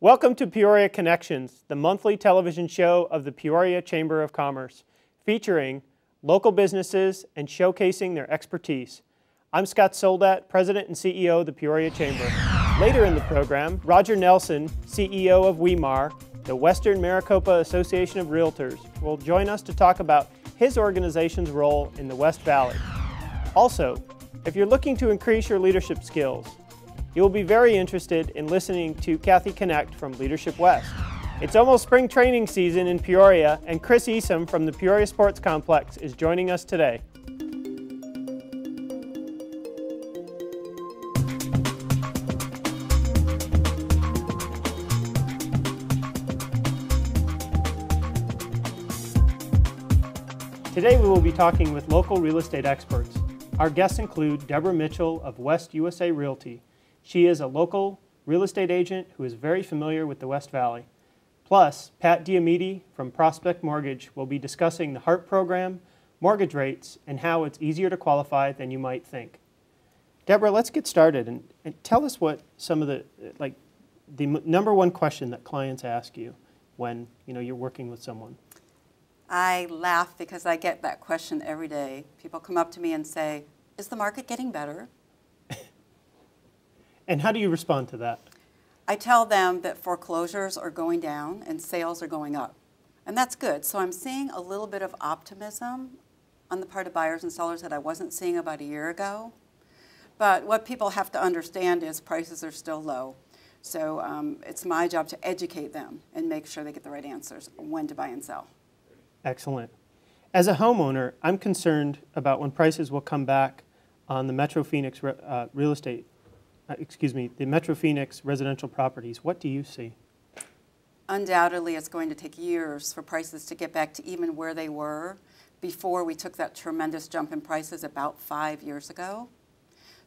Welcome to Peoria Connections, the monthly television show of the Peoria Chamber of Commerce, featuring local businesses and showcasing their expertise. I'm Scott Soldat, President and CEO of the Peoria Chamber. Later in the program, Roger Nelson, CEO of WEMAR, the Western Maricopa Association of Realtors, will join us to talk about his organization's role in the West Valley. Also, if you're looking to increase your leadership skills, you will be very interested in listening to Kathy Connect from Leadership West. It's almost spring training season in Peoria, and Chris Esom from the Peoria Sports Complex is joining us today. Today we will be talking with local real estate experts. Our guests include Deborah Mitchell of West USA Realty. She is a local real estate agent who is very familiar with the West Valley. Plus, Pat Diomede from Prospect Mortgage will be discussing the HARP program, mortgage rates, and how it's easier to qualify than you might think. Deborah, let's get started and tell us what some of the number one question that clients ask you when you're working with someone. I laugh because I get that question every day. People come up to me and say, "Is the market getting better?" And how do you respond to that? I tell them that foreclosures are going down and sales are going up. And that's good. So I'm seeing a little bit of optimism on the part of buyers and sellers that I wasn't seeing about a year ago. But what people have to understand is prices are still low. So it's my job to educate them and make sure they get the right answers on when to buy and sell. Excellent. As a homeowner, I'm concerned about when prices will come back on the Metro Phoenix the Metro Phoenix residential properties. What do you see? Undoubtedly, it's going to take years for prices to get back to even where they were before we took that tremendous jump in prices about 5 years ago.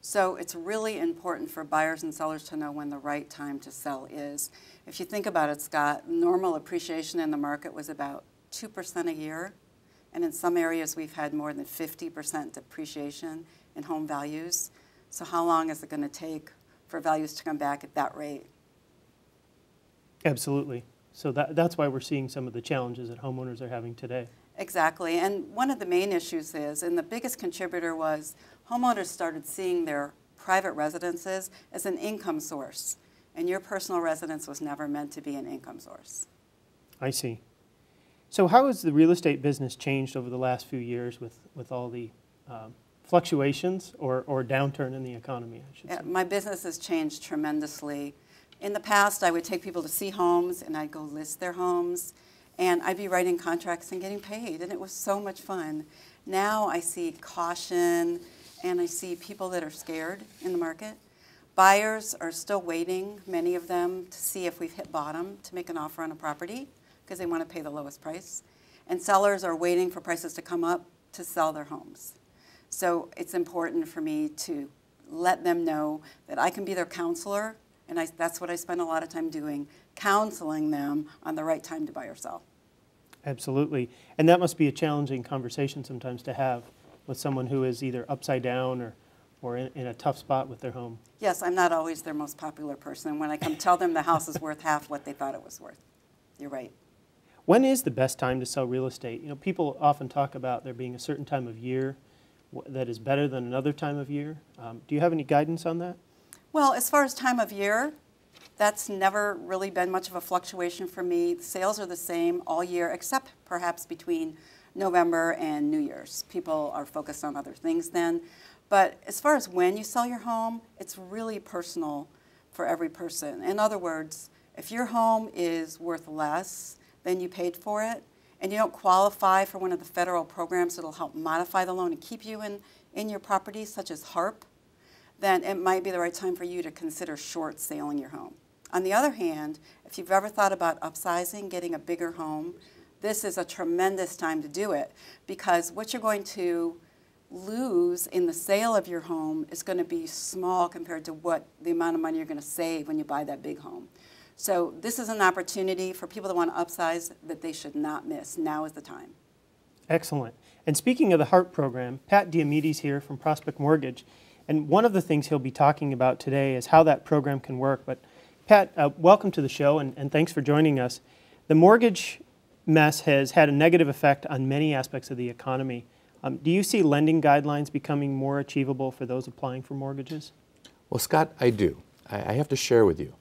So it's really important for buyers and sellers to know when the right time to sell is. If you think about it, Scott, normal appreciation in the market was about 2% a year, and in some areas we've had more than 50% depreciation in home values. So how long is it going to take for values to come back at that rate? Absolutely. So that's why we're seeing some of the challenges that homeowners are having today. Exactly. And one of the main issues is, and the biggest contributor was, homeowners started seeing their private residences as an income source. And your personal residence was never meant to be an income source. I see. So how has the real estate business changed over the last few years with all the fluctuations or downturn in the economy, I should say? My business has changed tremendously. In the past, I would take people to see homes, and I'd go list their homes, and I'd be writing contracts and getting paid, and it was so much fun. Now I see caution, and I see people that are scared in the market. Buyers are still waiting, many of them, to see if we've hit bottom to make an offer on a property because they want to pay the lowest price. And sellers are waiting for prices to come up to sell their homes. So it's important for me to let them know that I can be their counselor, and that's what I spend a lot of time doing, counseling them on the right time to buy or sell. Absolutely. And that must be a challenging conversation sometimes to have with someone who is either upside down or in a tough spot with their home. Yes, I'm not always their most popular person when I come tell them the house is worth half what they thought it was worth. You're right. When is the best time to sell real estate? People often talk about there being a certain time of year that is better than another time of year. Do you have any guidance on that? Well, as far as time of year, that's never really been much of a fluctuation for me. The sales are the same all year, except perhaps between November and New Year's. People are focused on other things then. But as far as when you sell your home, it's really personal for every person. In other words, if your home is worth less than you paid for it, and you don't qualify for one of the federal programs that will help modify the loan and keep you in your property, such as HARP, then it might be the right time for you to consider short selling your home. On the other hand, if you've ever thought about upsizing, getting a bigger home, this is a tremendous time to do it, because what you're going to lose in the sale of your home is going to be small compared to what the amount of money you're going to save when you buy that big home. So this is an opportunity for people that want to upsize that they should not miss. Now is the time. Excellent. And speaking of the HARP program, Pat Diomede's here from Prospect Mortgage. And one of the things he'll be talking about today is how that program can work. But Pat, welcome to the show, and thanks for joining us. The mortgage mess has had a negative effect on many aspects of the economy. Do you see lending guidelines becoming more achievable for those applying for mortgages? Well, Scott, I do. I have to share with you.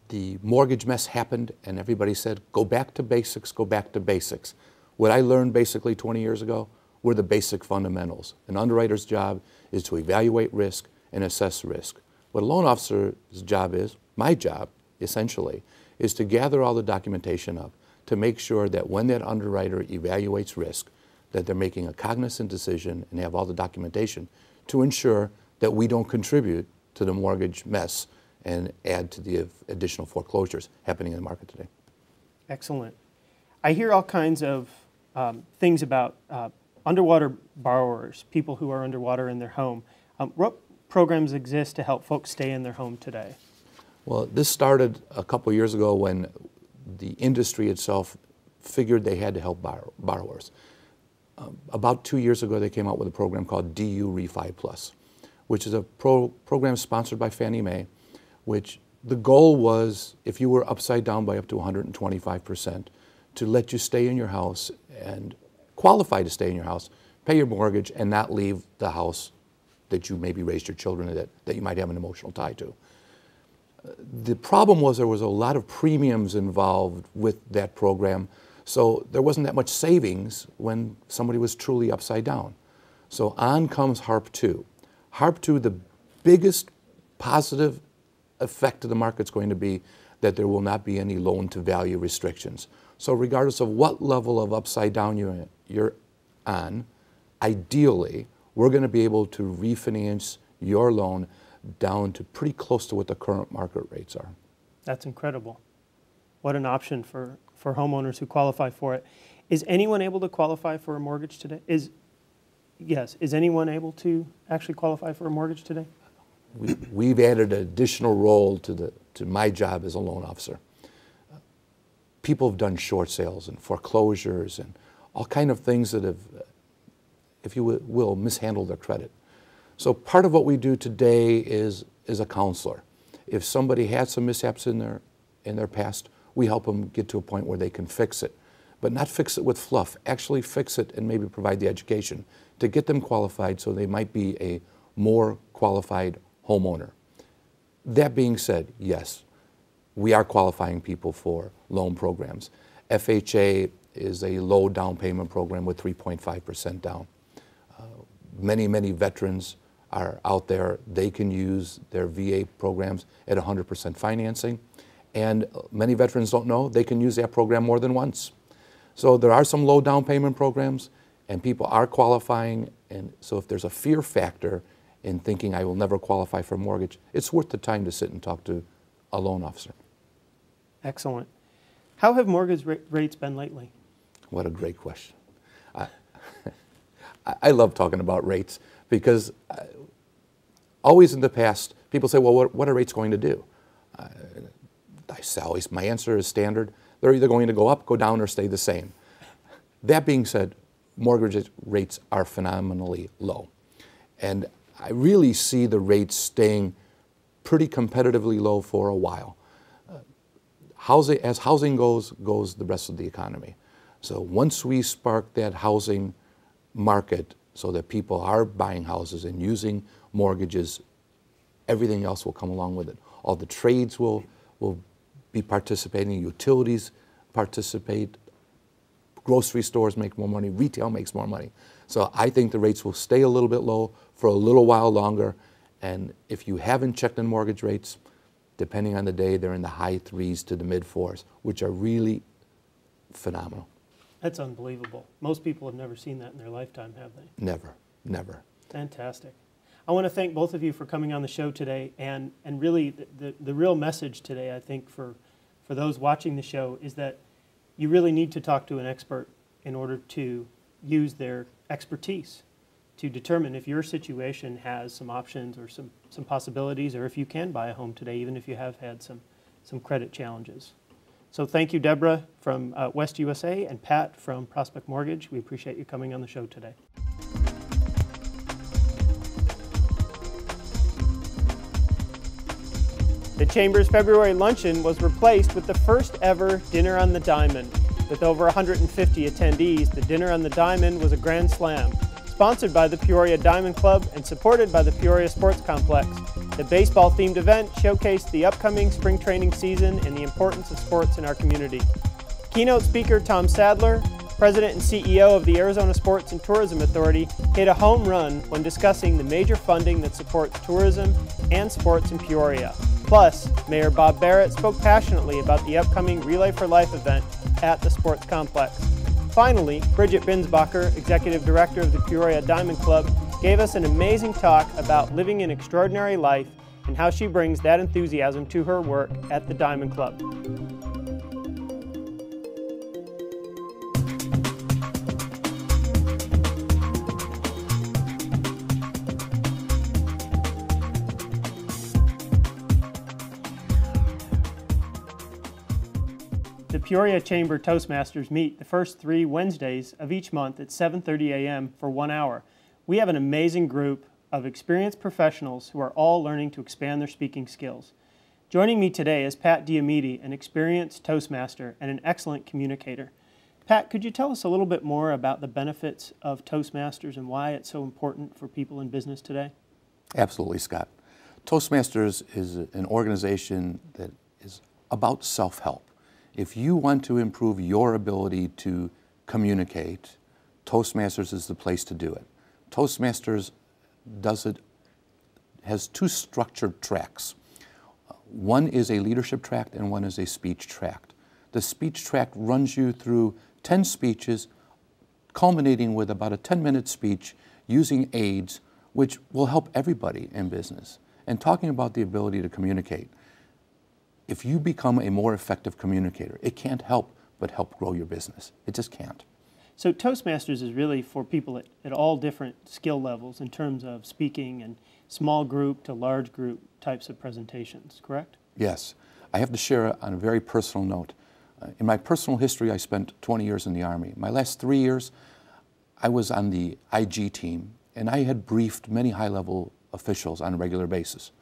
The mortgage mess happened, and everybody said, go back to basics, go back to basics. What I learned basically 20 years ago were the basic fundamentals. An underwriter's job is to evaluate risk and assess risk. What a loan officer's job is, my job, essentially, is to gather all the documentation up to make sure that when that underwriter evaluates risk, that they're making a cognizant decision and have all the documentation to ensure that we don't contribute to the mortgage mess and add to the additional foreclosures happening in the market today. Excellent. I hear all kinds of things about underwater borrowers, people who are underwater in their home. What programs exist to help folks stay in their home today? Well, this started a couple years ago when the industry itself figured they had to help borrowers. About 2 years ago, they came out with a program called DU Refi Plus, which is a program sponsored by Fannie Mae, which the goal was, if you were upside down by up to 125%, to let you stay in your house and qualify to stay in your house, pay your mortgage, and not leave the house that you maybe raised your children in, that you might have an emotional tie to. The problem was there was a lot of premiums involved with that program, so there wasn't that much savings when somebody was truly upside down. So on comes HARP 2. HARP 2, the biggest positive effect of the market's going to be that there will not be any loan-to-value restrictions. So regardless of what level of upside down you're on, ideally, we're going to be able to refinance your loan down to pretty close to what the current market rates are. That's incredible. What an option for homeowners who qualify for it. Is anyone able to qualify for a mortgage today? Is anyone able to actually qualify for a mortgage today? We've added an additional role to my job as a loan officer. People have done short sales and foreclosures and all kind of things that have, if you will, mishandled their credit. So part of what we do today is a counselor. If somebody had some mishaps in their past, we help them get to a point where they can fix it. But not fix it with fluff, actually fix it and maybe provide the education to get them qualified so they might be a more qualified homeowner. That being said, yes, we are qualifying people for loan programs. FHA is a low down payment program with 3.5% down. Many veterans are out there. They can use their VA programs at 100% financing. And many veterans don't know they can use that program more than once. So there are some low down payment programs, and people are qualifying. And so if there's a fear factor in thinking I will never qualify for a mortgage, it's worth the time to sit and talk to a loan officer. Excellent. How have mortgage rates been lately? What a great question. I love talking about rates because always in the past, people say, well, what are rates going to do? My answer is standard. They're either going to go up, go down, or stay the same. That being said, mortgage rates are phenomenally low. And I really see the rates staying pretty competitively low for a while. As housing goes the rest of the economy. So once we spark that housing market so that people are buying houses and using mortgages, everything else will come along with it. All the trades will be participating, utilities participate, grocery stores make more money, retail makes more money. So I think the rates will stay a little bit low for a little while longer. And if you haven't checked in mortgage rates, depending on the day, they're in the high 3s to the mid 4s, which are really phenomenal. That's unbelievable. Most people have never seen that in their lifetime, have they? Never, never. Fantastic. I want to thank both of you for coming on the show today, and really the real message today, I think, for those watching the show is that you really need to talk to an expert in order to use their expertise to determine if your situation has some options or some possibilities, or if you can buy a home today, even if you have had some credit challenges. So thank you, Deborah from West USA and Pat from Prospect Mortgage. We appreciate you coming on the show today. The Chamber's February luncheon was replaced with the first ever Dinner on the Diamond. With over 150 attendees, the Dinner on the Diamond was a grand slam. Sponsored by the Peoria Diamond Club and supported by the Peoria Sports Complex, the baseball-themed event showcased the upcoming spring training season and the importance of sports in our community. Keynote speaker Tom Sadler, President and CEO of the Arizona Sports and Tourism Authority, hit a home run when discussing the major funding that supports tourism and sports in Peoria. Plus, Mayor Bob Barrett spoke passionately about the upcoming Relay for Life event at the Sports Complex. Finally, Bridget Binsbacher, Executive Director of the Peoria Diamond Club, gave us an amazing talk about living an extraordinary life and how she brings that enthusiasm to her work at the Diamond Club. The Peoria Chamber Toastmasters meet the first 3 Wednesdays of each month at 7:30 a.m. for 1 hour. We have an amazing group of experienced professionals who are all learning to expand their speaking skills. Joining me today is Pat Diomede, an experienced Toastmaster and an excellent communicator. Pat, could you tell us a little bit more about the benefits of Toastmasters and why it's so important for people in business today? Absolutely, Scott. Toastmasters is an organization that is about self-help. If you want to improve your ability to communicate, Toastmasters is the place to do it. Toastmasters has 2 structured tracks. One is a leadership track and one is a speech track. The speech track runs you through 10 speeches, culminating with about a 10-minute speech using aids, which will help everybody in business. And talking about the ability to communicate. If you become a more effective communicator, it can't help but help grow your business. It just can't. So Toastmasters is really for people at all different skill levels in terms of speaking and small group to large group types of presentations, correct? Yes. I have to share on a very personal note. In my personal history, I spent 20 years in the Army. My last 3 years, I was on the IG team, and I had briefed many high-level officials on a regular basis.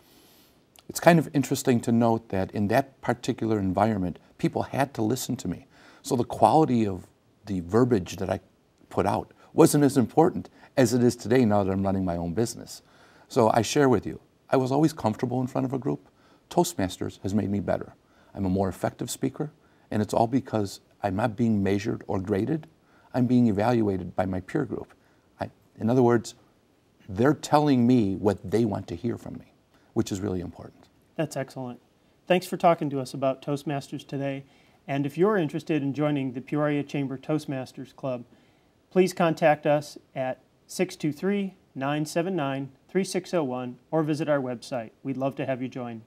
It's kind of interesting to note that in that particular environment, people had to listen to me. So the quality of the verbiage that I put out wasn't as important as it is today now that I'm running my own business. So I share with you, I was always comfortable in front of a group. Toastmasters has made me better. I'm a more effective speaker, and it's all because I'm not being measured or graded. I'm being evaluated by my peer group. In other words, they're telling me what they want to hear from me, which is really important. That's excellent. Thanks for talking to us about Toastmasters today. And if you're interested in joining the Peoria Chamber Toastmasters Club, please contact us at 623-979-3601 or visit our website. We'd love to have you join.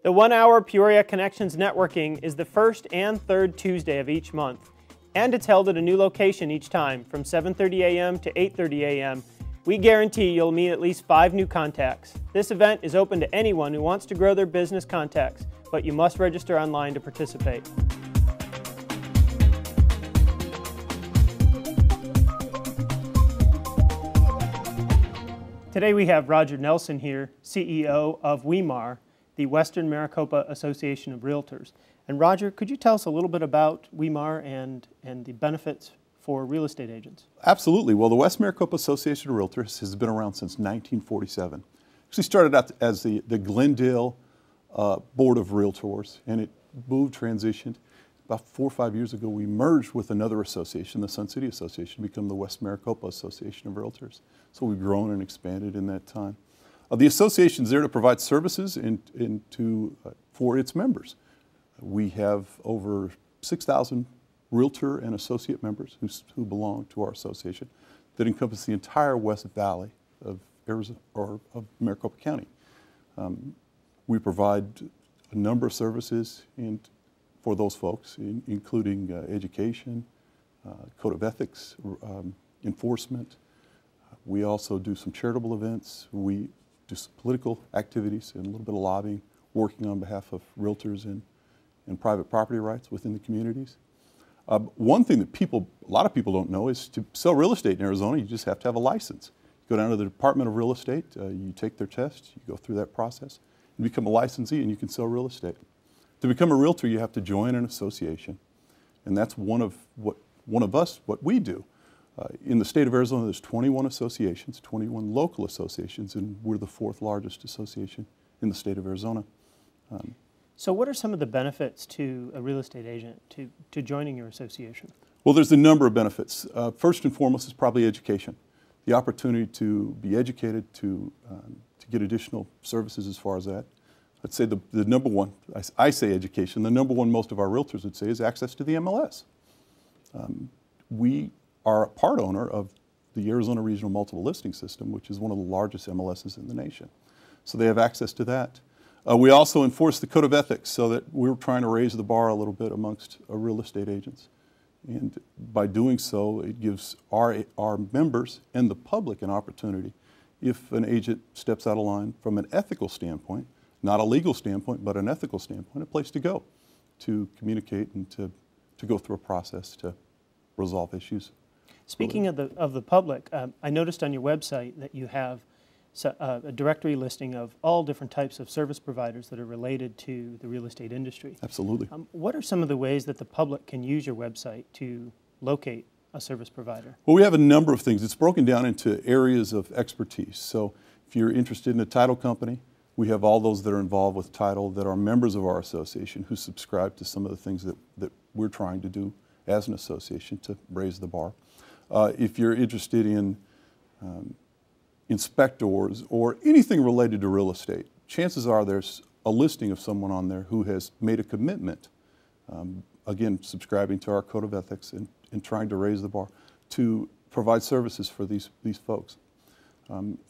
The 1 hour Peoria Connections Networking is the first and third Tuesday of each month, and it's held at a new location each time from 7:30 a.m. to 8:30 a.m. We guarantee you'll meet at least 5 new contacts. This event is open to anyone who wants to grow their business contacts, but you must register online to participate. Today we have Roger Nelson here, CEO of WEMAR, the Western Maricopa Association of Realtors. And Roger, could you tell us a little bit about WEMAR and the benefits for real estate agents? Absolutely. Well, the West Maricopa Association of Realtors has been around since 1947. Actually started out as the Glendale Board of Realtors, and it transitioned. About 4 or 5 years ago, we merged with another association, the Sun City Association, to become the West Maricopa Association of Realtors. So we've grown and expanded in that time. The association is there to provide services for its members. We have over 6,000 Realtor and associate members who belong to our association that encompass the entire West Valley of Arizona or of Maricopa County. We provide a number of services for those folks, including education, code of ethics, enforcement. We also do some charitable events. We do some political activities and a little bit of lobbying, working on behalf of realtors and private property rights within the communities. One thing that a lot of people don't know is to sell real estate in Arizona, you just have to have a license. go down to the Department of Real Estate, you take their test, you go through that process, you become a licensee and you can sell real estate. To become a realtor, you have to join an association, and that's what we do. In the state of Arizona, there's 21 associations, 21 local associations, and we're the 4th largest association in the state of Arizona. So what are some of the benefits to a real estate agent to joining your association? Well, there's a number of benefits. First and foremost is probably education. The opportunity to be educated, to get additional services as far as that. I'd say the number one, I say education, the number one most of our realtors would say is access to the MLS. We are a part owner of the Arizona Regional Multiple Listing System, which is one of the largest MLSs in the nation. So they have access to that. We also enforce the code of ethics, so that we're trying to raise the bar a little bit amongst real estate agents. And by doing so, it gives our members and the public an opportunity, if an agent steps out of line from an ethical standpoint, not a legal standpoint, but an ethical standpoint, a place to go to communicate and to go through a process to resolve issues. Speaking of the public, I noticed on your website that you have a directory listing of all different types of service providers that are related to the real estate industry. Absolutely. What are some of the ways that the public can use your website to locate a service provider? Well, we have a number of things. It's broken down into areas of expertise. So if you're interested in a title company, we have all those that are involved with title that are members of our association who subscribe to some of the things that we're trying to do as an association to raise the bar. If you're interested in inspectors or anything related to real estate, chances are there's a listing of someone on there who has made a commitment, again, subscribing to our code of ethics and trying to raise the bar to provide services for these folks.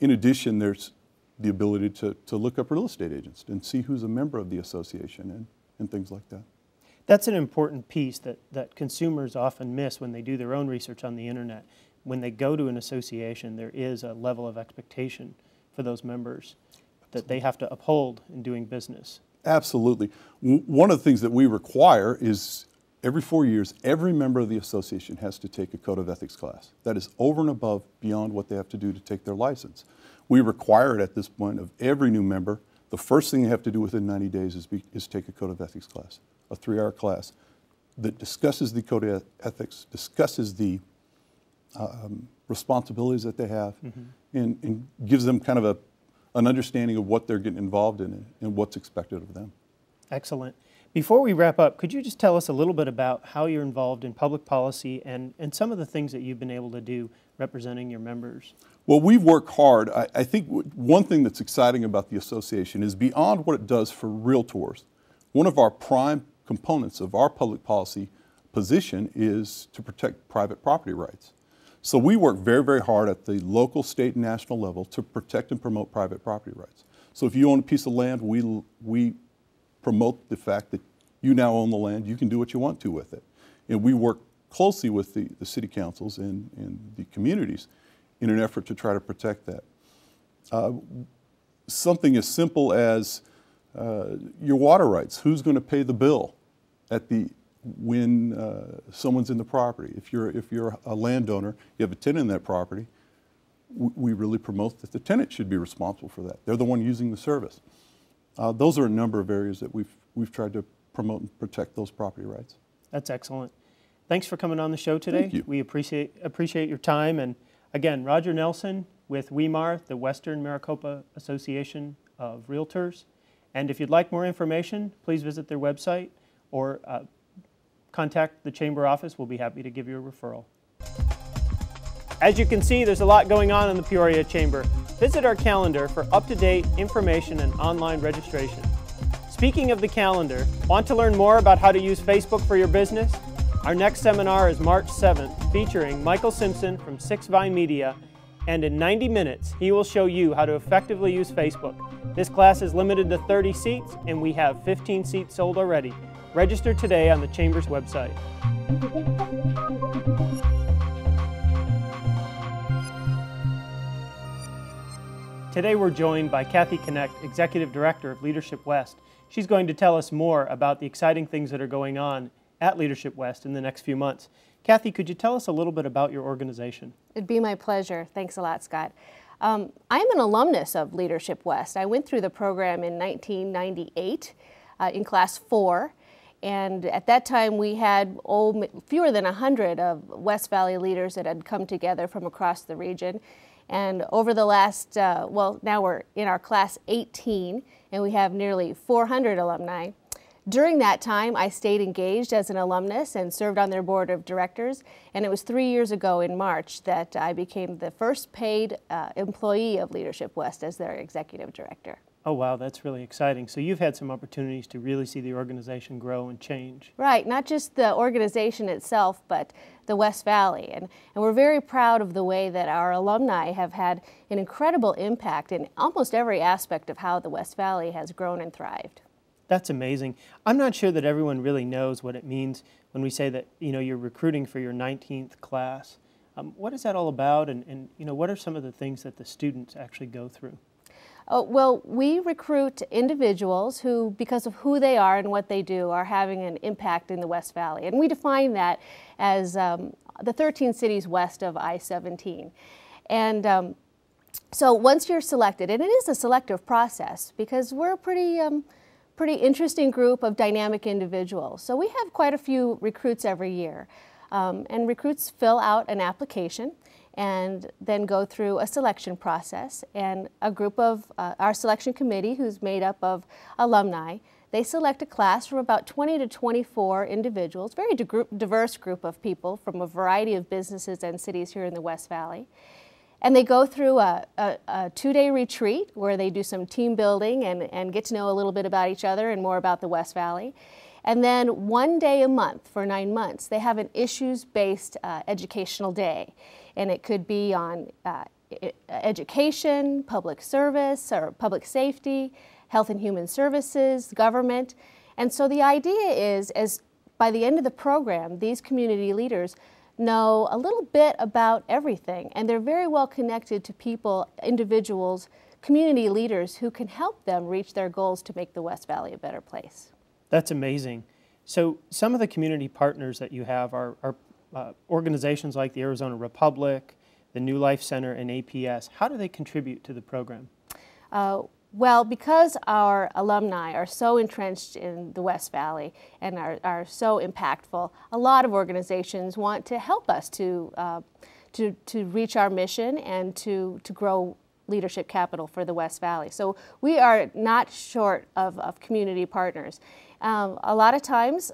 In addition, there's the ability to look up real estate agents and see who's a member of the association and things like that. That's an important piece that consumers often miss when they do their own research on the internet. When they go to an association, there is a level of expectation for those members that they have to uphold in doing business. Absolutely. One of the things that we require is every 4 years, every member of the association has to take a code of ethics class. That is over and above beyond what they have to do to take their license. We require it at this point of every new member. The first thing they have to do within 90 days is take a code of ethics class, a 3-hour class that discusses the code of ethics, discusses the responsibilities that they have, and gives them kind of an understanding of what they're getting involved in and what's expected of them. Excellent. Before we wrap up, could you just tell us a little bit about how you're involved in public policy and some of the things that you've been able to do representing your members? Well, we've worked hard. I think one thing that's exciting about the association is beyond what it does for realtors, one of our prime components of our public policy position is to protect private property rights. So we work very, very hard at the local, state, and national level to protect and promote private property rights. So if you own a piece of land, we promote the fact that you now own the land, you can do what you want to with it. And we work closely with the city councils and the communities in an effort to try to protect that. Something as simple as your water rights. Who's going to pay the bill when someone's in the property? If you're a landowner, you have a tenant in that property, we really promote that the tenant should be responsible for that. They're the one using the service. Those are a number of areas that we've tried to promote and protect those property rights. That's excellent. Thanks for coming on the show today. Thank you. We appreciate your time. And again, Roger Nelson with WEMAR, the Western Maricopa Association of Realtors. And if you'd like more information, please visit their website or contact the Chamber office. We'll be happy to give you a referral. As you can see, there's a lot going on in the Peoria Chamber. Visit our calendar for up-to-date information and online registration. Speaking of the calendar, want to learn more about how to use Facebook for your business? Our next seminar is March 7th, featuring Michael Simpson from 6 Vine Media, and in 90 minutes, he will show you how to effectively use Facebook. This class is limited to 30 seats, and we have 15 seats sold already. Register today on the Chamber's website. Today we're joined by Kathy Connect, Executive Director of Leadership West. She's going to tell us more about the exciting things that are going on at Leadership West in the next few months. Kathy, could you tell us a little bit about your organization? It'd be my pleasure. Thanks a lot, Scott. I'm an alumnus of Leadership West. I went through the program in 1998 in Class 4. And at that time, we had fewer than 100 of West Valley leaders that had come together from across the region. And over the last, well, now we're in our Class 18, and we have nearly 400 alumni. During that time, I stayed engaged as an alumnus and served on their board of directors. And it was 3 years ago in March that I became the first paid employee of Leadership West as their executive director. Oh, wow, that's really exciting. So you've had some opportunities to really see the organization grow and change. Right, not just the organization itself, but the West Valley. And we're very proud of the way that our alumni have had an incredible impact in almost every aspect of how the West Valley has grown and thrived. That's amazing. I'm not sure that everyone really knows what it means when we say that, you're recruiting for your 19th class. What is that all about, and what are some of the things that the students actually go through? Well, we recruit individuals who, because of who they are and what they do, are having an impact in the West Valley. And we define that as the 13 cities west of I-17. And so once you're selected, and it is a selective process because we're a pretty interesting group of dynamic individuals. So we have quite a few recruits every year. And recruits fill out an application and then go through a selection process. And a group of our selection committee, who's made up of alumni, they select a class from about 20 to 24 individuals, very diverse group of people from a variety of businesses and cities here in the West Valley. And they go through a 2-day retreat where they do some team building and get to know a little bit about each other and more about the West Valley. And then 1 day a month for 9 months, they have an issues-based educational day. And it could be on education, public service, or public safety, health and human services, government. And so the idea is, as by the end of the program, these community leaders know a little bit about everything. And they're very well connected to people, individuals, community leaders who can help them reach their goals to make the West Valley a better place. That's amazing. So some of the community partners that you have are organizations like the Arizona Republic, the New Life Center, and APS. How do they contribute to the program? Well, because our alumni are so entrenched in the West Valley and are so impactful, a lot of organizations want to help us to reach our mission and to grow leadership capital for the West Valley. So we are not short of community partners. A lot of times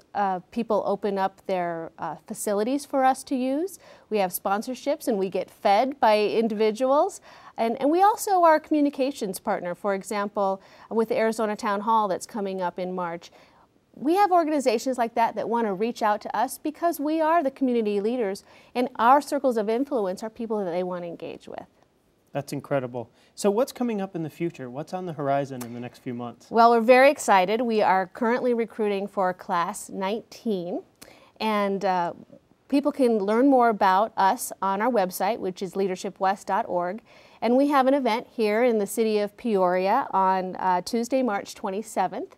people open up their facilities for us to use. We have sponsorships and we get fed by individuals. And we also are a communications partner. For example, with the Arizona Town Hall that's coming up in March. We have organizations like that that want to reach out to us because we are the community leaders and our circles of influence are people that they want to engage with. That's incredible. So what's coming up in the future? What's on the horizon in the next few months? Well, we're very excited. We are currently recruiting for Class 19, and people can learn more about us on our website, which is leadershipwest.org. And we have an event here in the city of Peoria on Tuesday, March 27th.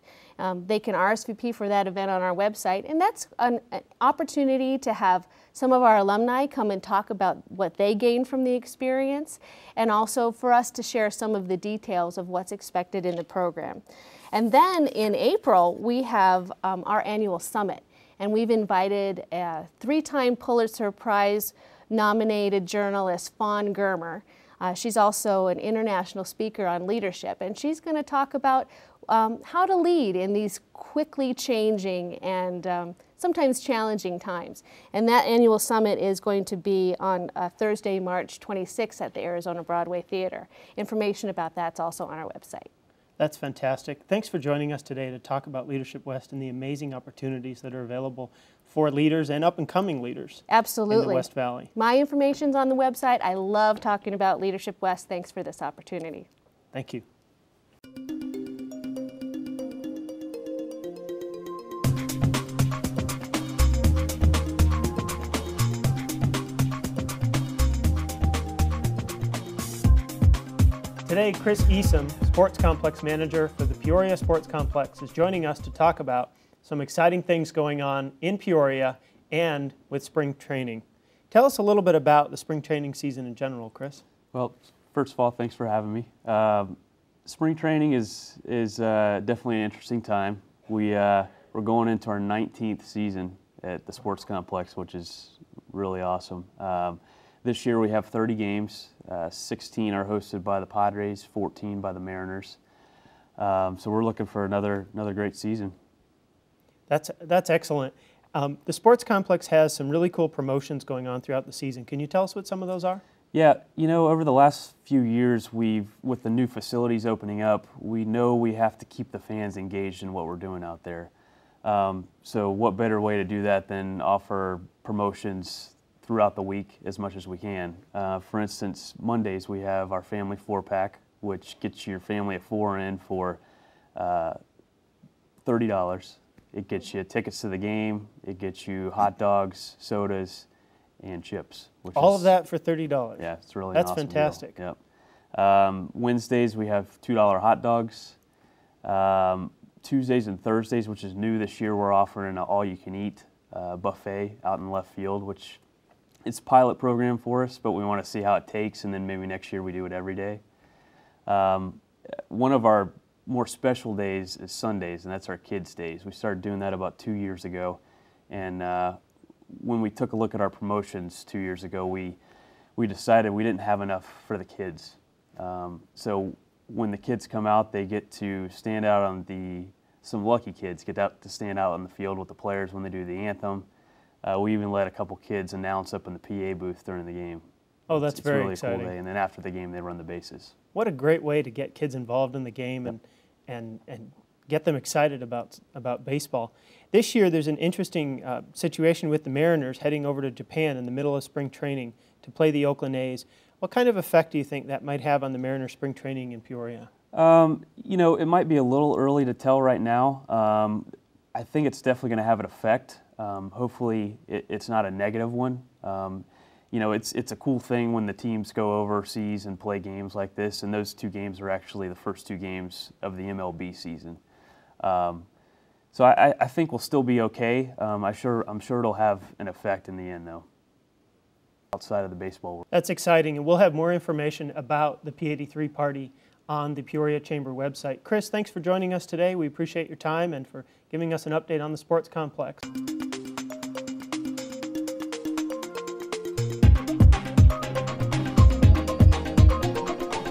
They can RSVP for that event on our website, and that's an opportunity to have some of our alumni come and talk about what they gained from the experience, and also for us to share some of the details of what's expected in the program. And then in April, we have our annual summit, and we've invited a 3-time Pulitzer Prize nominated journalist, Fawn Germer. She's also an international speaker on leadership, and she's going to talk about how to lead in these quickly changing and sometimes challenging times. And that annual summit is going to be on Thursday, March 26th at the Arizona Broadway Theater. Information about that's also on our website. That's fantastic. Thanks for joining us today to talk about Leadership West and the amazing opportunities that are available for leaders and up-and-coming leaders. Absolutely. In the West Valley. My information's on the website. I love talking about Leadership West. Thanks for this opportunity. Thank you. Today, Chris Esom, Sports Complex Manager for the Peoria Sports Complex, is joining us to talk about some exciting things going on in Peoria and with spring training. Tell us a little bit about the spring training season in general, Chris. Well, First of all, thanks for having me. Spring training is definitely an interesting time. We're going into our 19th season at the sports complex, which is really awesome. This year we have 30 games. 16 are hosted by the Padres, 14 by the Mariners. So we're looking for another great season. That's excellent. The sports complex has some really cool promotions going on throughout the season. Can you tell us what some of those are? Yeah, you know, over the last few years, with the new facilities opening up, we know we have to keep the fans engaged in what we're doing out there. So what better way to do that than offer promotions throughout the week as much as we can. For instance, Mondays we have our family 4-pack, which gets your family of 4 in for $30. It gets you tickets to the game, it gets you hot dogs, sodas, and chips. All of that for $30? Yeah, it's really That's an awesome fantastic. deal. Yep. Wednesdays we have $2 hot dogs. Tuesdays and Thursdays, which is new this year, we're offering an all-you-can-eat buffet out in left field, which it's a pilot program for us, but we want to see how it takes, and then maybe next year we do it every day. One of our more special days is Sundays, and that's our kids' days. We started doing that about 2 years ago, and when we took a look at our promotions 2 years ago, we decided we didn't have enough for the kids. So when the kids come out, they get to stand out on some lucky kids get out to stand out on the field with the players when they do the anthem. We even let a couple kids announce up in the PA booth during the game. Oh, that's very really exciting. Cool day. And then after the game, they run the bases. What a great way to get kids involved in the game. Yep. and get them excited about baseball. This year there's an interesting situation with the Mariners heading over to Japan in the middle of spring training to play the Oakland A's. What kind of effect do you think that might have on the Mariners spring training in Peoria? You know, it might be a little early to tell right now. I think it's definitely going to have an effect. Hopefully it's not a negative one. You know, it's a cool thing when the teams go overseas and play games like this, and those 2 games are actually the first 2 games of the MLB season. So I think we'll still be okay. I'm sure it'll have an effect in the end, though, outside of the baseball world. That's exciting, and we'll have more information about the P83 party on the Peoria Chamber website. Chris, thanks for joining us today. We appreciate your time and for giving us an update on the sports complex.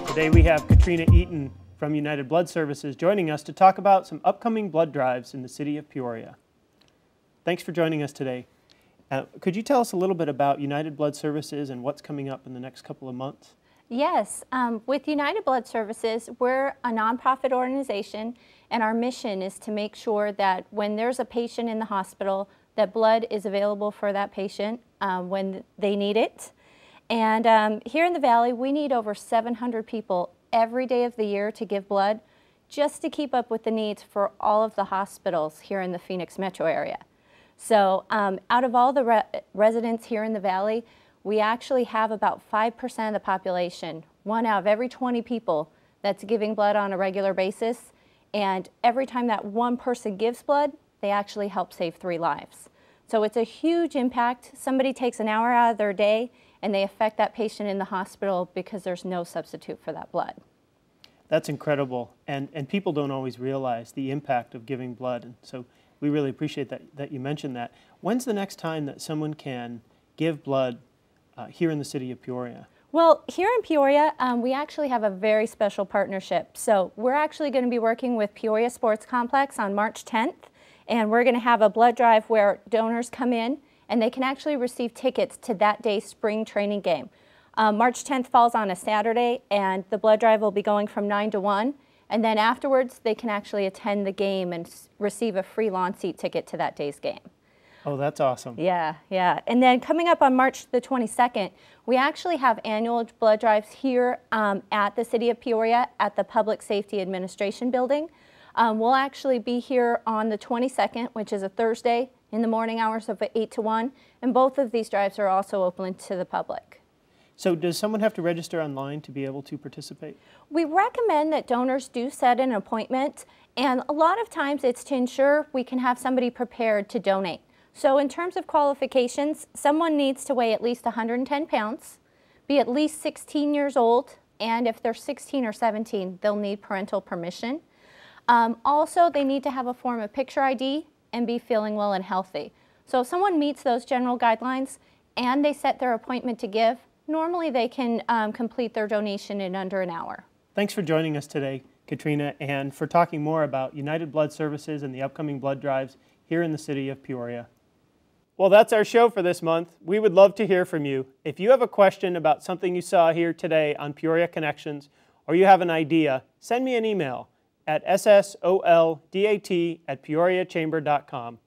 Today we have Katrina Eaton from United Blood Services joining us to talk about some upcoming blood drives in the city of Peoria. Thanks for joining us today. Could you tell us a little bit about United Blood Services and what's coming up in the next couple of months? Yes, with United Blood Services, we're a nonprofit organization, and our mission is to make sure that when there's a patient in the hospital, that blood is available for that patient when they need it. And here in the Valley, we need over 700 people every day of the year to give blood, just to keep up with the needs for all of the hospitals here in the Phoenix metro area. So out of all the residents here in the Valley, we actually have about 5% of the population, 1 out of every 20 people that's giving blood on a regular basis. And every time that one person gives blood, they actually help save 3 lives. So it's a huge impact. Somebody takes an hour out of their day and they affect that patient in the hospital because there's no substitute for that blood. That's incredible, and people don't always realize the impact of giving blood, and so we really appreciate that you mentioned that. When's the next time that someone can give blood here in the city of Peoria? Well, here in Peoria, we actually have a very special partnership. So we're actually going to be working with Peoria Sports Complex on March 10th, and we're going to have a blood drive where donors come in and they can actually receive tickets to that day's spring training game. March 10th falls on a Saturday, and the blood drive will be going from 9 to 1, and then afterwards they can actually attend the game and receive a free lawn seat ticket to that day's game. Oh, that's awesome. Yeah, yeah. And then coming up on March the 22nd, we actually have annual blood drives here at the City of Peoria at the Public Safety Administration Building. We'll actually be here on the 22nd, which is a Thursday, in the morning hours of 8 to 1, and both of these drives are also open to the public. So does someone have to register online to be able to participate? We recommend that donors do set an appointment, and a lot of times it's to ensure we can have somebody prepared to donate. So in terms of qualifications, someone needs to weigh at least 110 pounds, be at least 16 years old, and if they're 16 or 17, they'll need parental permission. Also, they need to have a form of picture ID and be feeling well and healthy. So if someone meets those general guidelines and they set their appointment to give, normally they can complete their donation in under an hour. Thanks for joining us today, Katrina, and for talking more about United Blood Services and the upcoming blood drives here in the city of Peoria. Well, that's our show for this month. We would love to hear from you. If you have a question about something you saw here today on Peoria Connections, or you have an idea, send me an email at ssoldat@peoriachamber.com.